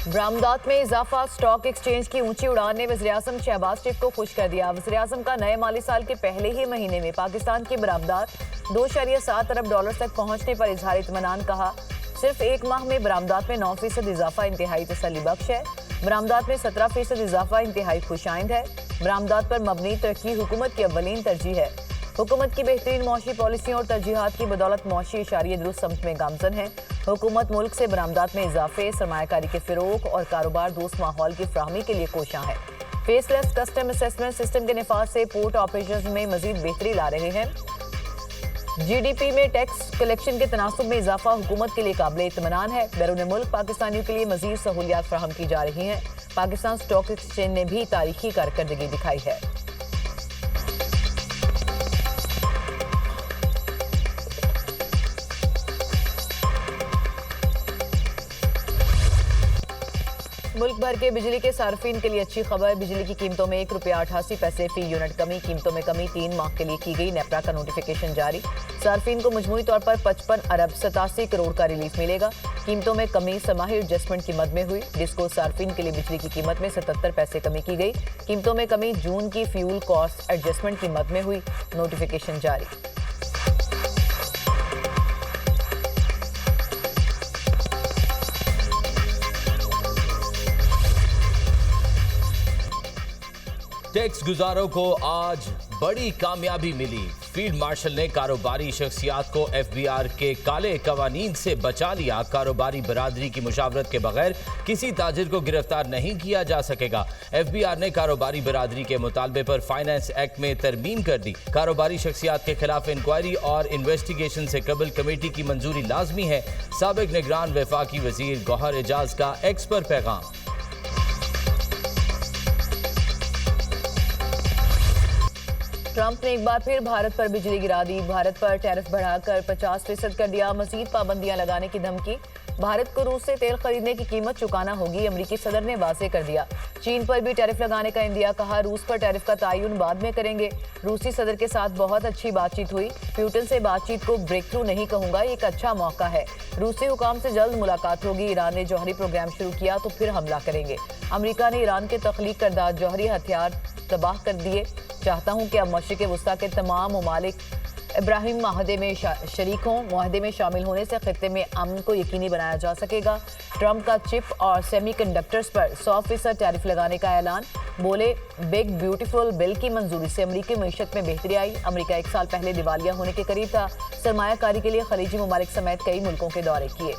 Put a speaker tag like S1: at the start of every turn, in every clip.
S1: बरामदात में इजाफा, stock exchange की ऊंची उड़ान ने वज़ीर-ए-आज़म शहबाज शरीफ को खुश कर दिया। वज़ीर-ए-आज़म का नए माली साल के पहले ही महीने में पाकिस्तान की बरामदात 2.7 अरब डॉलर तक पहुंचने पर इजहार इत्मीनान कहा। सिर्फ एक माह में बरामदात में 9% इजाफा इंतहाई तसल्ली बख्श है। बरामदात में 17% इजाफा इंतहाई खुशाइंद है। बरामदात पर मबनी तरक्की हुकूमत की अव्वलीन तरजीह है। हुकूमत की बेहतरीन मौशी पॉलिसियों और तरजीहात की बदौलत मौशी इशारे दुरुस्त समत में गामजन है। हुकूमत मुल्क से बरामदात में इजाफे, सरमायाकारी के फिरोग और कारोबार दोस्त माहौल की फ्राहमी के लिए कोशां है। फेसलेस कस्टम असेसमेंट सिस्टम के निफाज से पोर्ट ऑपरेशन में मजीद बेहतरी ला रहे हैं। GDP में टैक्स कलेक्शन के तनासुब में इजाफा हुकूमत के लिए काबिल इत्मीनान है। बैरून मुल्क पाकिस्तानियों के लिए मजीद सहूलियात फराहम की जा रही हैं। पाकिस्तान स्टॉक एक्सचेंज ने भी तारीखी कारकर्दगी दिखाई है। मुल्क भर के बिजली के सार्फिन के लिए अच्छी खबर। बिजली की कीमतों में ₹1.88 फी यूनिट कमी। कीमतों में कमी 3 माह के लिए की गई। नेपरा का नोटिफिकेशन जारी। सार्फिन को मजमूई तौर पर 55 अरब 87 करोड़ का रिलीफ मिलेगा। कीमतों में कमी समाही एडजस्टमेंट की मद में हुई। डिस्को सार्फिन के लिए बिजली की कीमत में 77 पैसे कमी की गई। कीमतों में कमी जून की फ्यूल कॉस्ट एडजस्टमेंट की मद में हुई। नोटिफिकेशन जारी।
S2: टैक्स गुजारों को आज बड़ी कामयाबी मिली। फील्ड मार्शल ने कारोबारी शख्सियात को FBR के काले कवानीन से बचा लिया। कारोबारी बरादरी की मुशावरत के बगैर किसी ताजिर को गिरफ्तार नहीं किया जा सकेगा। FBR ने कारोबारी बरादरी के मुतालबे पर फाइनेंस एक्ट में तरमीम कर दी। कारोबारी शख्सियात के खिलाफ इंक्वायरी और इन्वेस्टिगेशन से कबल कमेटी की मंजूरी लाजमी है। साबिक निगरान वफाकी वजीर गौहर एजाज का एक्स पर पैगाम।
S1: ट्रंप ने एक बार फिर भारत पर बिजली गिरा दी। भारत पर टैरिफ बढ़ाकर 50% कर दिया। मजीद पाबंदियां लगाने की धमकी। भारत को रूस से तेल खरीदने की कीमत चुकाना होगी। अमरीकी सदर ने वाज़ेह कर दिया। चीन पर भी टैरिफ लगाने का इंदिया। कहा रूस पर टैरिफ का तयन बाद में करेंगे। रूसी सदर के साथ बहुत अच्छी बातचीत हुई। प्यूटन से बातचीत को ब्रेक थ्रू नहीं कहूंगा, ये एक अच्छा मौका है। रूसी हुकाम से जल्द मुलाकात होगी। ईरान ने जौहरी प्रोग्राम शुरू किया तो फिर हमला करेंगे। अमरीका ने ईरान के तख्लीक करदा जौहरी हथियार तबाह कर दिए। चाहता हूं कि अब मशरिक़ वस्ता के तमाम ममालिक इब्राहिम माहदे में शरीक हों। माहदे में शामिल होने से खित्ते में अमन को यकीनी बनाया जा सकेगा। ट्रंप का चिप और सेमीकंडक्टर्स पर 100% टैरिफ लगाने का ऐलान। बोले बिग ब्यूटीफुल बिल की मंजूरी से अमरीकी मईशत में बेहतरी आई। अमरीका 1 साल पहले दिवालिया होने के करीब था। सरमायाकारी के लिए खलीजी ममालिक समेत कई मुल्कों के दौरे किए।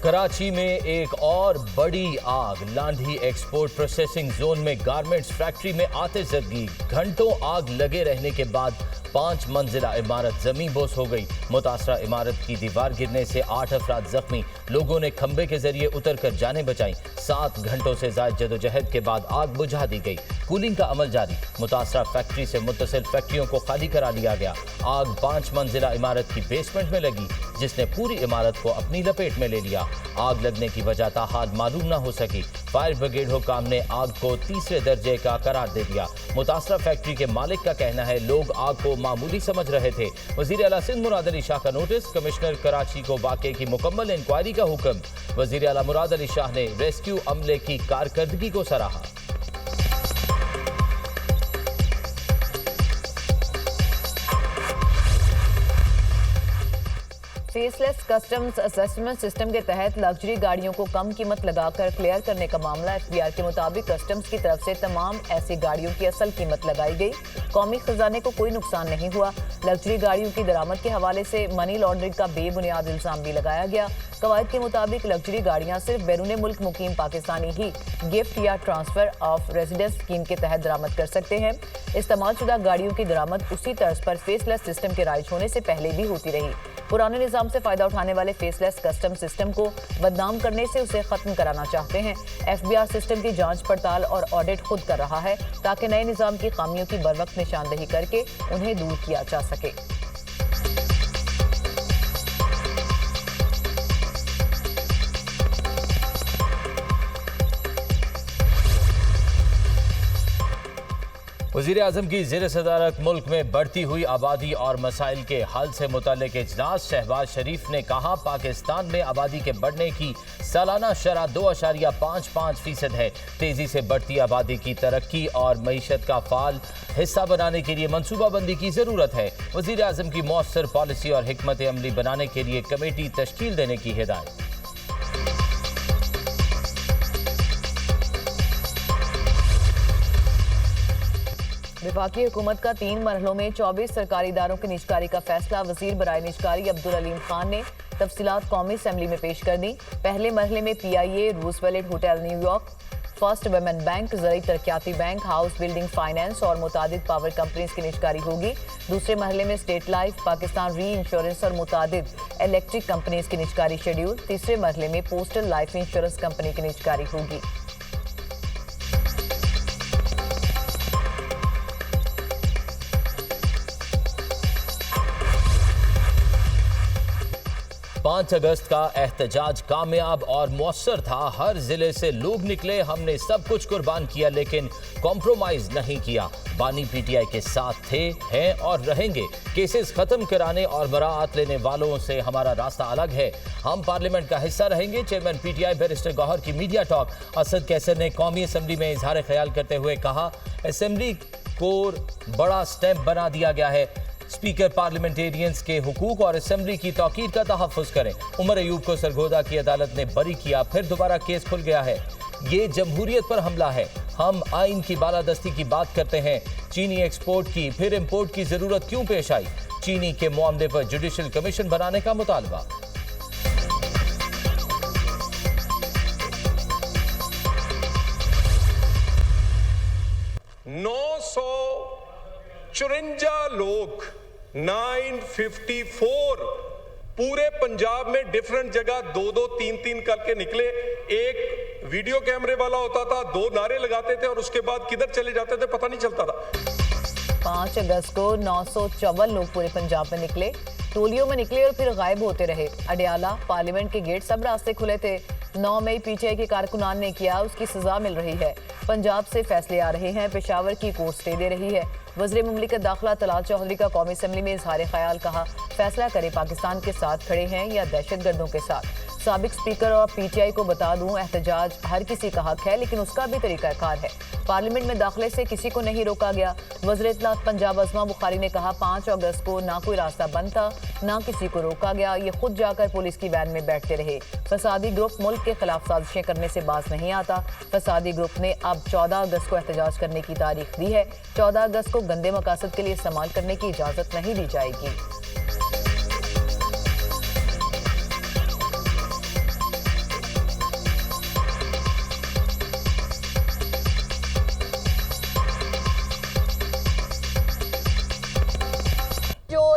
S2: कराची में एक और बड़ी आग। लांढी एक्सपोर्ट प्रोसेसिंग जोन में गारमेंट्स फैक्ट्री में आतिश ज़दगी। घंटों आग लगे रहने के बाद 5 मंजिला इमारत जमीन बोस हो गई। मुतासरा इमारत की दीवार गिरने से 8 अफराद जख्मी। लोगों ने खंबे के जरिए उतर कर जाने बचाई। 7 घंटों से जायद जदोजहद के बाद आग बुझा दी गई। कूलिंग का अमल जारी। मुतासरा फैक्ट्री से मुत्तसिल फैक्ट्रियों को खाली करा लिया गया। आग 5 मंजिला इमारत की बेसमेंट में लगी, जिसने पूरी इमारत को अपनी लपेट में ले लिया। आग लगने की वजह ताहाल मालूम न हो सकी। फायर ब्रिगेड हुकाम ने आग को 3रे दर्जे का करार दे दिया। मुतासरा फैक्ट्री के मालिक का कहना है लोग आग को मामूली समझ रहे थे। वजीर आला सिंध मुराद अली शाह का नोटिस। कमिश्नर कराची को वाक़े की मुकम्मल इंक्वायरी का हुक्म। वजीर आला मुराद अली शाह ने रेस्क्यू अमले की कारकर्दगी को सराहा।
S1: फेसलेस कस्टम्स असेसमेंट सिस्टम के तहत लग्जरी गाड़ियों को कम कीमत लगाकर क्लियर करने का मामला। FBR के मुताबिक कस्टम्स की तरफ से तमाम ऐसी गाड़ियों की असल कीमत लगाई गई। कौमी खजाने को कोई नुकसान नहीं हुआ। लग्जरी गाड़ियों की दरामद के हवाले से मनी लॉन्ड्रिंग का बेबुनियाद इल्जाम भी लगाया गया। कवायद के मुताबिक लग्जरी गाड़ियां सिर्फ बैरून मुल्क मुकीम पाकिस्तानी ही गिफ्ट या ट्रांसफर ऑफ रेजिडेंस स्कीम के तहत दरामद कर सकते हैं। इस्तेमाल शुदा गाड़ियों की दरामद उसी तर्ज पर फेसलेस सिस्टम के राइज होने से पहले भी होती रही। पुराने निज़ाम से फ़ायदा उठाने वाले फेसलेस कस्टम सिस्टम को बदनाम करने से उसे ख़त्म कराना चाहते हैं। FBR सिस्टम की जांच पड़ताल और ऑडिट खुद कर रहा है ताकि नए निज़ाम की खामियों की बरवक्त निशानदही करके उन्हें दूर किया जा सके।
S2: वज़ीर आज़म की ज़ेर सदारत मुल्क में बढ़ती हुई आबादी और मसाइल के हल से मुताल्लिक इजलास। शहबाज शरीफ ने कहा पाकिस्तान में आबादी के बढ़ने की सालाना शरह 2.55% है। तेज़ी से बढ़ती आबादी की तरक्की और मईशत का फाल हिस्सा बनाने के लिए मनसूबाबंदी की ज़रूरत है। वज़ीर आज़म की मौसर पॉलिसी और हिकमत अमली बनाने के लिए कमेटी तश्कील देने की हिदायत।
S1: वफाकी हुकूमत का 3 मरहलों में 24 सरकारी इदारों की निजकारी का फैसला। वजीर बराए निजकारी अब्दुल अलीम खान ने तफसीलात कौमी असम्बली में पेश कर दी। पहले मरहले में PIA, Roosevelt hotel New York, first women bank, ज़राई तरक्याती बैंक, हाउस बिल्डिंग फाइनेंस और मुतादिद पावर कंपनीज की निजकारी होगी। दूसरे मरहले में स्टेट लाइफ, पाकिस्तान री इंश्योरेंस और मुतादिद इलेक्ट्रिक कंपनीज की निजकारी शेड्यूल। तीसरे मरहले में पोस्टल लाइफ इंश्योरेंस कंपनी की निजकारी होगी।
S2: पाँच अगस्त का एहतजाज कामयाब और मौसर था। हर जिले से लोग निकले। हमने सब कुछ कुर्बान किया लेकिन कॉम्प्रोमाइज नहीं किया। बानी PTI के साथ थे, हैं और रहेंगे। केसेस खत्म कराने और बराअत लेने वालों से हमारा रास्ता अलग है। हम पार्लियामेंट का हिस्सा रहेंगे। चेयरमैन PTI बैरिस्टर गौहर की मीडिया टॉक। असद कैसर ने कौमी असम्बली में इजहार ख्याल करते हुए कहा असम्बली को बड़ा स्टैंप बना दिया गया है। स्पीकर पार्लियामेंटेरियंस के हुकूक और असम्बली की तौकीर का तहफ़्फ़ुज़ करें। उमर अयूब को सरगोदा की अदालत ने बरी किया, फिर दोबारा केस खुल गया है। ये जमहूरियत पर हमला है। हम आइन की बालादस्ती की बात करते हैं। चीनी एक्सपोर्ट की फिर इंपोर्ट की जरूरत क्यों पेश आई? चीनी के मामले पर जुडिशल कमीशन बनाने का मुतालबा।
S3: चुरंजा लोग 954 पूरे पंजाब में डिफरेंट जगह 2-2, 3-3 करके निकले। एक वीडियो कैमरे वाला होता था, 2 नारे लगाते थे और उसके बाद किधर चले जाते थे पता नहीं चलता था।
S1: 5 अगस्त को 954 लोग पूरे पंजाब में निकले, टोलियों में निकले और फिर गायब होते रहे। अडियाला, पार्लियामेंट के गेट, सब रास्ते खुले थे। 9 मई PTI के कारकुनान ने किया, उसकी सजा मिल रही है। पंजाब से फैसले आ रहे हैं। पेशावर की कोर्ट स्टे दे रही है। वज़ीर मुमलिकत दाखिला तलाल चौधरी का कौमी असम्बली में इजहार ख्याल। कहा फैसला करे पाकिस्तान के साथ खड़े हैं या दहशतगर्दों के साथ। साबिक स्पीकर और PTI को बता दूं एहतजाज हर किसी का हक है लेकिन उसका भी तरीकाकार है। पार्लियामेंट में दाखिले से किसी को नहीं रोका गया। वज़ीर इत्तलात पंजाब अज़मा बुखारी ने कहा 5 अगस्त को ना कोई रास्ता बंद था, ना किसी को रोका गया। ये खुद जाकर पुलिस की वैन में बैठते रहे। फसादी ग्रुप मुल्क के खिलाफ साजिशें करने से बाज नहीं आता। फसादी ग्रुप ने अब 14 अगस्त को एहतजाज करने की तारीख दी है। 14 अगस्त को गंदे मकासद के लिए इस्तेमाल करने की इजाज़त नहीं दी जाएगी।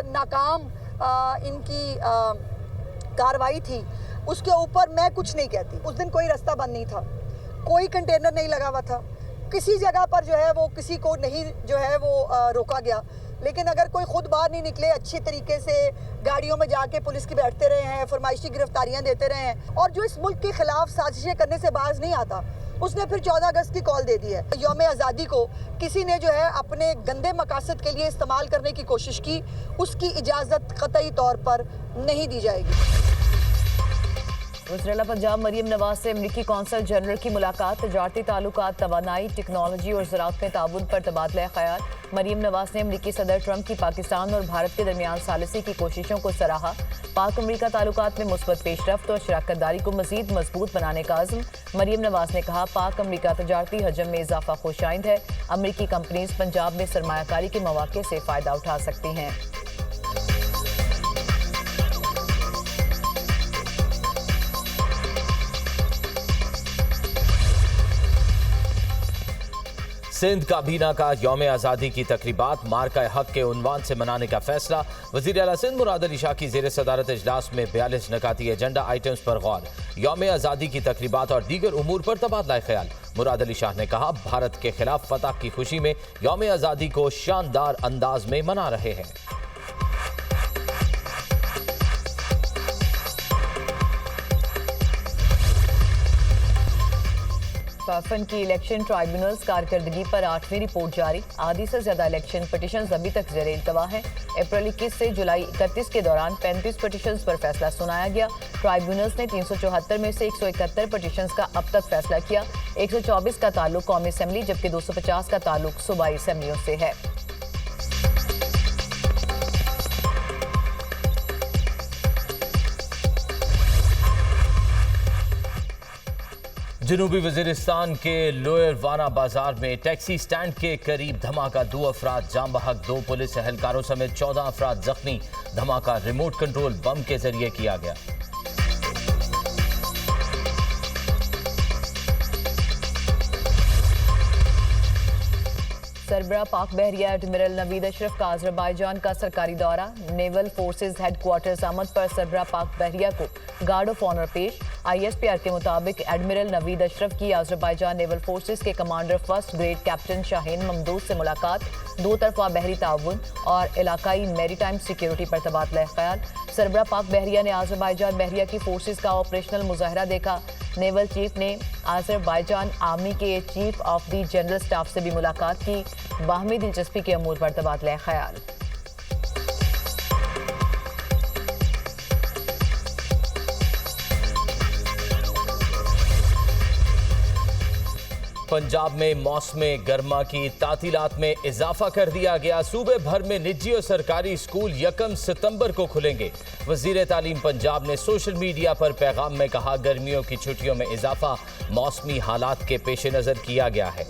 S4: नाकाम इनकी कार्रवाई थी उसके ऊपर मैं कुछ नहीं कहती। उस दिन कोई रास्ता बंद नहीं था, कोई कंटेनर नहीं लगा हुआ था, किसी जगह पर जो है वो किसी को नहीं जो है वो रोका गया। लेकिन अगर कोई खुद बाहर नहीं निकले, अच्छी तरीके से गाड़ियों में जाके पुलिस की बैठते रहे हैं, फरमाइशी गिरफ्तारियां देते रहे हैं और जो इस मुल्क के खिलाफ साजिशें करने से बाज नहीं आता, उसने फिर 14 अगस्त की कॉल दे दी है। यौम आज़ादी को किसी ने जो है अपने गंदे मकासद के लिए इस्तेमाल करने की कोशिश की, उसकी इजाज़त क़तई तौर पर नहीं दी जाएगी।
S1: वज़ीर पंजाब मरीम नवाज से अमरीकी कौंसल जनरल की मुलाकात। तजारती ताल्लुकात, तवानाई, टेक्नोलॉजी और ज़राअत में ताउन पर तबादला ख्याल। मरीम नवाज ने अमरीकी सदर ट्रंप की पाकिस्तान और भारत के दरमियान सालिसी की कोशिशों को सराहा। पाक अमरीका ताल्लुकात में मुस्बत पेशरफ्त और शराकत दारी को मज़ीद मजबूत बनाने का अज़्म। मरीम नवाज ने कहा पाक अमरीका तजारती हजम में इजाफा खुशाइंद है। अमरीकी कंपनीज पंजाब में सरमायाकारी के मौके से फ़ायदा उठा सकती हैं।
S2: सिंध काबीना का यौम आज़ादी की तकरीबात मार्का हक के उन्वान से मनाने का फैसला। वज़ीर आला सिंध मुराद अली शाह की ज़ेर सदारत इजलास में 42 नकाती एजेंडा आइटम्स पर गौर। यौम आज़ादी की तकरीबात और दीगर उमूर पर तबादला ख्याल। मुराद अली शाह ने कहा भारत के खिलाफ फतह की खुशी में यौम आज़ादी को शानदार अंदाज में मना रहे हैं।
S1: फंड की इलेक्शन ट्राइब्यूनल्स कारकर्दगी पर 8वीं रिपोर्ट जारी। आधी से ज्यादा इलेक्शन पिटिशंस अभी तक ज़ेरे इल्तवा हैं। अप्रैल 21 से जुलाई 31 के दौरान 35 पिटिशंस पर फैसला सुनाया गया। ट्राइब्यूनल्स ने 374 में से 171 पिटिशंस का अब तक फैसला किया। 124 का ताल्लुक कौमी असेंबली जबकि 250 का ताल्लुक सूबाई असेंबलियों से है।
S2: जनूबी वजीरिस्तान के लोअर वाना बाजार में टैक्सी स्टैंड के करीब धमाका, 2 अफराद जाम बहक, 2 पुलिस एहलकारों समेत 14 अफराद जख्मी। धमाका रिमोट कंट्रोल बम के जरिए किया गया।
S1: सरबराह पाक बहरिया एडमिरल नवीद अशरफ का अजरबैजान का सरकारी दौरा। नेवल फोर्सेज हेडक्वार्टर्स आमद पर सरबराह पाक बहरिया को गार्ड ऑफ ऑनर पेश। ISPR के मुताबिक एडमिरल नवीद अशरफ की अजरबैजान नेवल फोर्सेज के commander first grade captain Shahin ममदूद से मुलाकात। 2 तरफा बहरी ताउन और इलाकाई मैरीटाइम सिक्योरिटी पर तबादला ख्याल। सरबराह पाक बहरिया ने अजरबैजान बहरिया की फोर्सेज का ऑपरेशनल मुजाहरा देखा। नेवल चीफ ने अजरबैजान आर्मी के chief of the general staff से भी मुलाकात की। बाहमी दिलचस्पी के अमूर पर तबादला ख्याल।
S2: पंजाब में मौसम गर्मा की तातीलात में इजाफा कर दिया गया। सूबे भर में निजी और सरकारी स्कूल 1 सितंबर को खुलेंगे। वजीर तालीम पंजाब ने सोशल मीडिया पर पैगाम में कहा, गर्मियों की छुट्टियों में इजाफा मौसमी हालात के पेश नज़र किया गया है।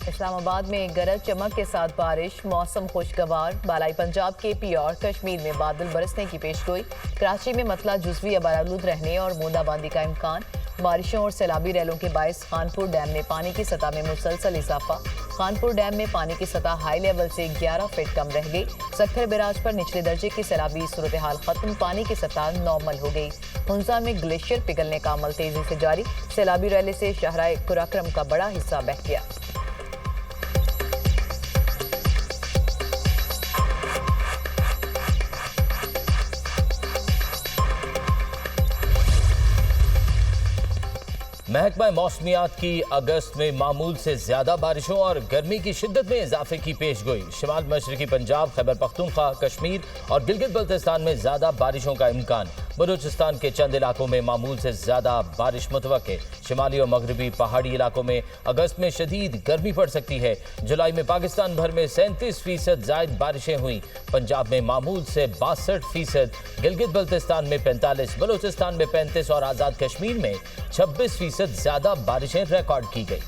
S1: इस्लामाबाद में गरज चमक के साथ बारिश, मौसम खुशगवार। बालाई पंजाब के पी और कश्मीर में बादल बरसने की पेशगोई। कराची में मतला जुज़वी अबारालूद रहने और बूंदाबांदी का इम्कान। बारिशों और सैलाबी रैलों के बायस खानपुर डैम में पानी की सतह में मुसलसल इजाफा। खानपुर डैम में पानी की सतह हाई लेवल से 11 फीट कम रह गई। सक्खर बैराज पर निचले दर्जे की सैलाबी सूरत हाल खत्म, पानी की सतह नॉर्मल हो गई। हुंजा में ग्लेशियर पिघलने का अमल तेजी से जारी। सैलाबी रैले से शहराए कुराक्रम का बड़ा हिस्सा बह गया।
S2: महकमा मौसमियात की अगस्त में मामूल से ज्यादा बारिशों और गर्मी की शिद्दत में इजाफे की पेशगोई। शिमाल मशरकी पंजाब, खैबर पख्तूनख्वा, कश्मीर और गिलगित बल्तिस्तान में ज्यादा बारिशों का इम्कान। बलूचिस्तान के चंद इलाकों में मामूल से ज्यादा बारिश मुतवक्के। शिमाली और मगरबी पहाड़ी इलाकों में अगस्त में शदीद गर्मी पड़ सकती है। जुलाई में पाकिस्तान भर में 37% जायद बारिशें हुई। पंजाब में मामूल से 62%, गिलगित बल्तिस्तान में 45%, बलूचिस्तान में 35% और आज़ाद कश्मीर में 26% ज्यादा बारिशें रिकॉर्ड की गई।